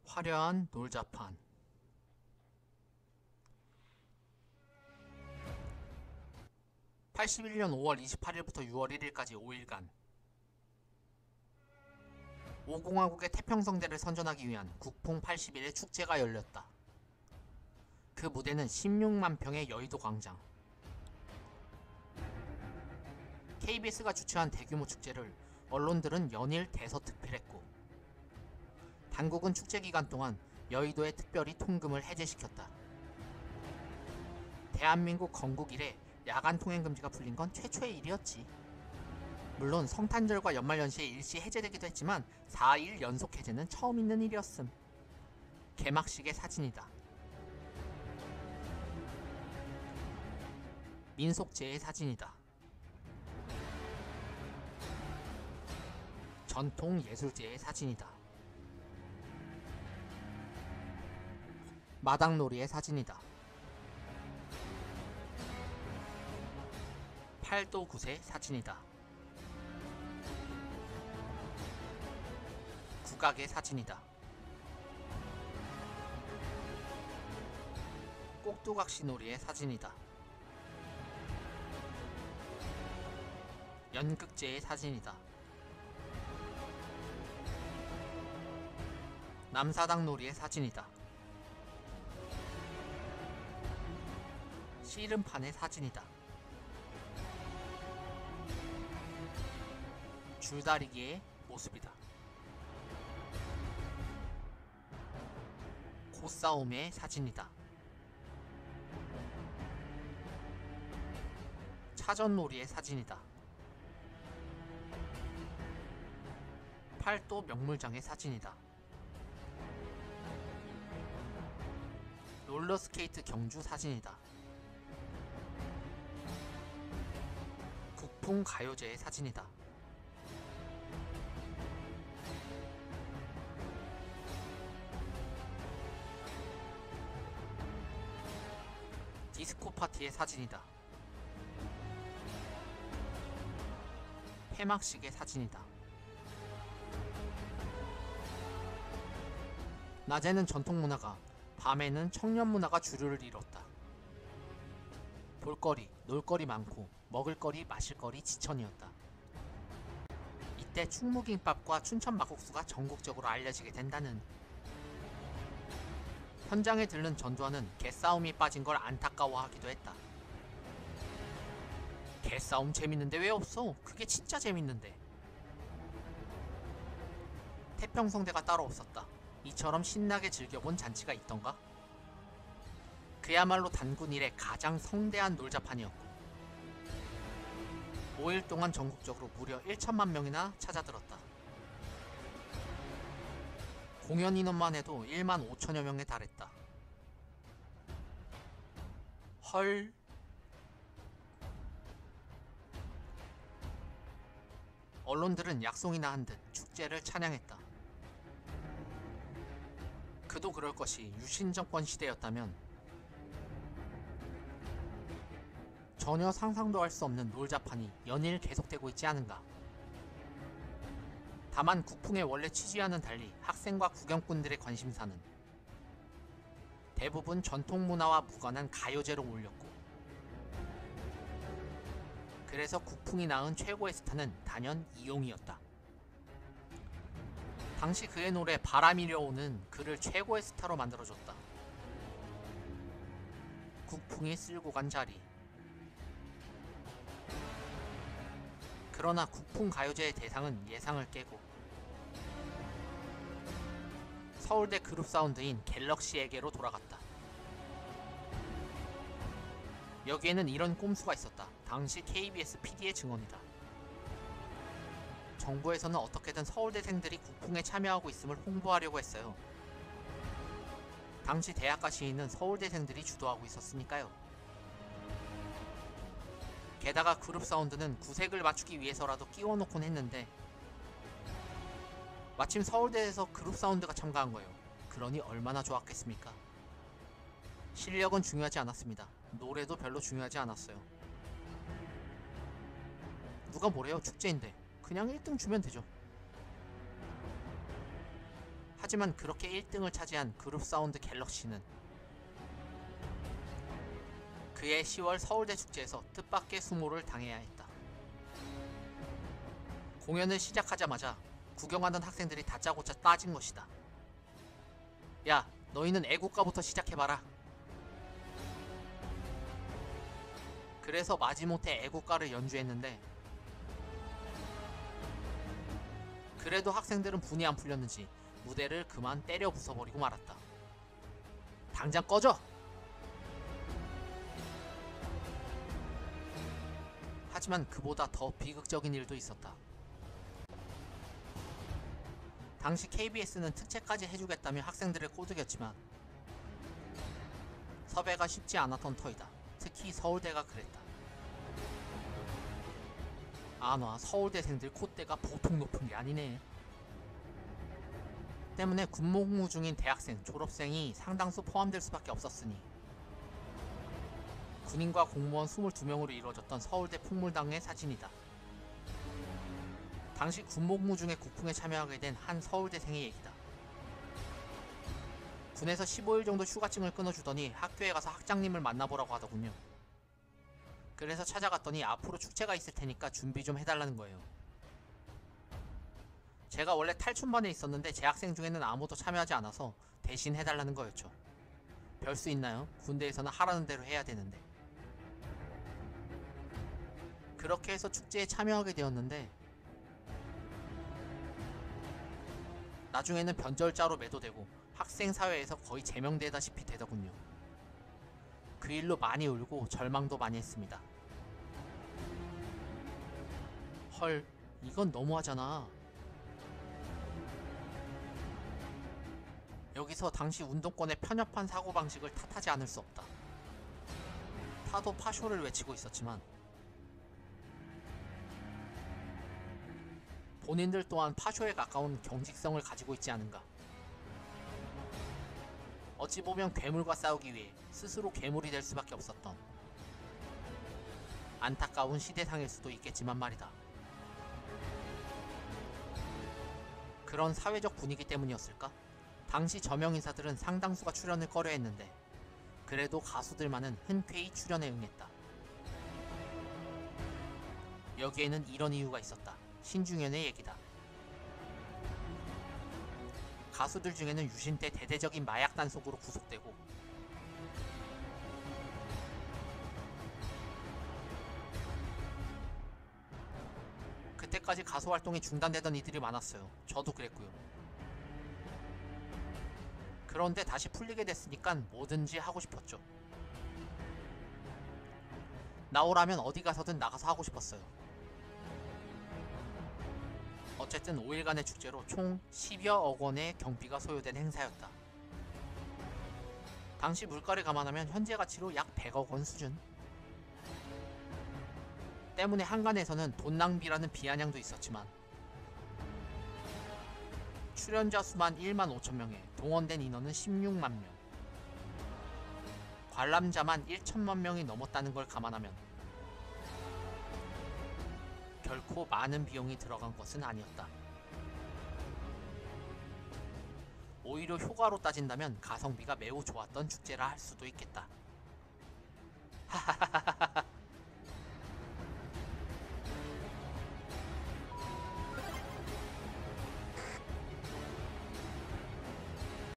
화려한 놀자판. 81년 5월 28일부터 6월 1일까지 5일간 5공화국의 태평성대를 선전하기 위한 국풍 81의 축제가 열렸다. 그 무대는 16만 평의 여의도 광장. KBS가 주최한 대규모 축제를 언론들은 연일 대서특필했고, 당국은 축제 기간 동안 여의도에 특별히 통금을 해제시켰다. 대한민국 건국 이래 야간 통행 금지가 풀린 건 최초의 일이었지. 물론 성탄절과 연말연시에 일시 해제되기도 했지만 4일 연속 해제는 처음 있는 일이었음. 개막식의 사진이다. 민속제의 사진이다. 전통예술제의 사진이다. 마당놀이의 사진이다. 팔도굿의 사진이다. 국악의 사진이다. 꼭두각시놀이의 사진이다. 연극제의 사진이다. 남사당놀이의 사진이다. 씨름판의 사진이다. 줄다리기의 모습이다. 고싸움의 사진이다. 차전놀이의 사진이다. 팔도 명물장의 사진이다. 롤러스케이트 경주 사진이다. 국풍 가요제의 사진이다. 디스코 파티의 사진이다. 폐막식의 사진이다. 낮에는 전통문화가, 밤에는 청년문화가 주류를 이뤘다. 볼거리, 놀거리 많고 먹을거리, 마실거리 지천이었다. 이때 충무김밥과 춘천 막국수가 전국적으로 알려지게 된다는. 현장에 들른 전두환은 개싸움이 빠진 걸 안타까워하기도 했다. 개싸움 재밌는데 왜 없어? 그게 진짜 재밌는데. 태평성대가 따로 없었다. 이처럼 신나게 즐겨본 잔치가 있던가? 그야말로 단군 이래 가장 성대한 놀자판이었고, 5일 동안 전국적으로 무려 1천만 명이나 찾아들었다. 공연 인원만 해도 1만 5천여 명에 달했다. 헐. 언론들은 약속이나 한 듯 축제를 찬양했다. 그도 그럴 것이 유신정권 시대였다면 전혀 상상도 할 수 없는 놀자판이 연일 계속되고 있지 않은가. 다만 국풍의 원래 취지와는 달리 학생과 구경꾼들의 관심사는 대부분 전통문화와 무관한 가요제로 몰렸고, 그래서 국풍이 낳은 최고의 스타는 단연 이용이었다. 당시 그의 노래 바람이려오는 그를 최고의 스타로 만들어줬다. 국풍이 쓸고 간 자리. 그러나 국풍 가요제의 대상은 예상을 깨고 서울대 그룹 사운드인 갤럭시에게로 돌아갔다. 여기에는 이런 꼼수가 있었다. 당시 KBS PD의 증언이다. 정부에서는 어떻게든 서울대생들이 국풍에 참여하고 있음을 홍보하려고 했어요. 당시 대학가 시위는 서울대생들이 주도하고 있었으니까요. 게다가 그룹 사운드는 구색을 맞추기 위해서라도 끼워놓곤 했는데 마침 서울대에서 그룹 사운드가 참가한 거예요. 그러니 얼마나 좋았겠습니까? 실력은 중요하지 않았습니다. 노래도 별로 중요하지 않았어요. 누가 뭐래요? 축제인데 그냥 1등 주면 되죠. 하지만 그렇게 1등을 차지한 그룹 사운드 갤럭시는 그해 10월 서울대 축제에서 뜻밖의 수모를 당해야 했다. 공연을 시작하자마자 구경하던 학생들이 다짜고짜 따진 것이다. 야, 너희는 애국가부터 시작해봐라. 그래서 마지못해 애국가를 연주했는데 그래도 학생들은 분이 안 풀렸는지 무대를 그만 때려 부숴버리고 말았다. 당장 꺼져! 하지만 그보다 더 비극적인 일도 있었다. 당시 KBS는 특채까지 해주겠다며 학생들을 꼬드겼지만 섭외가 쉽지 않았던 터이다. 특히 서울대가 그랬다. 아놔, 서울대생들 콧대가 보통 높은 게 아니네. 때문에 군복무 중인 대학생, 졸업생이 상당수 포함될 수밖에 없었으니 군인과 공무원 22명으로 이루어졌던 서울대 풍물당의 사진이다. 당시 군복무 중에 국풍에 참여하게 된 한 서울대생의 얘기다. 군에서 15일 정도 휴가증을 끊어주더니 학교에 가서 학장님을 만나보라고 하더군요. 그래서 찾아갔더니 앞으로 축제가 있을 테니까 준비 좀 해달라는 거예요. 제가 원래 탈춤반에 있었는데 재학생 중에는 아무도 참여하지 않아서 대신 해달라는 거였죠. 별 수 있나요? 군대에서는 하라는 대로 해야 되는데. 그렇게 해서 축제에 참여하게 되었는데 나중에는 변절자로 매도되고 학생사회에서 거의 제명되다시피 되더군요. 그 일로 많이 울고 절망도 많이 했습니다. 헐, 이건 너무하잖아. 여기서 당시 운동권의 편협한 사고방식을 탓하지 않을 수 없다. 타도 파쇼를 외치고 있었지만 본인들 또한 파쇼에 가까운 경직성을 가지고 있지 않은가. 어찌 보면 괴물과 싸우기 위해 스스로 괴물이 될 수밖에 없었던 안타까운 시대상일 수도 있겠지만 말이다. 그런 사회적 분위기 때문이었을까? 당시 저명인사들은 상당수가 출연을 꺼려했는데 그래도 가수들만은 흔쾌히 출연에 응했다. 여기에는 이런 이유가 있었다. 신중현의 얘기다. 가수들 중에는 유신 때 대대적인 마약 단속으로 구속되고 그때까지 가수 활동이 중단되던 이들이 많았어요. 저도 그랬고요. 그런데 다시 풀리게 됐으니까 뭐든지 하고 싶었죠. 나오라면 어디 가서든 나가서 하고 싶었어요. 어쨌든 5일간의 축제로 총 10여억 원의 경비가 소요된 행사였다. 당시 물가를 감안하면 현재 가치로 약 100억 원 수준. 때문에 한간에서는 돈 낭비라는 비아냥도 있었지만 출연자 수만 1만 5천 명에 동원된 인원은 16만 명. 관람자만 1천만 명이 넘었다는 걸 감안하면 결코 많은 비용이 들어간 것은 아니었다. 오히려 효과로 따진다면 가성비가 매우 좋았던 축제라 할 수도 있겠다. 하하하하하.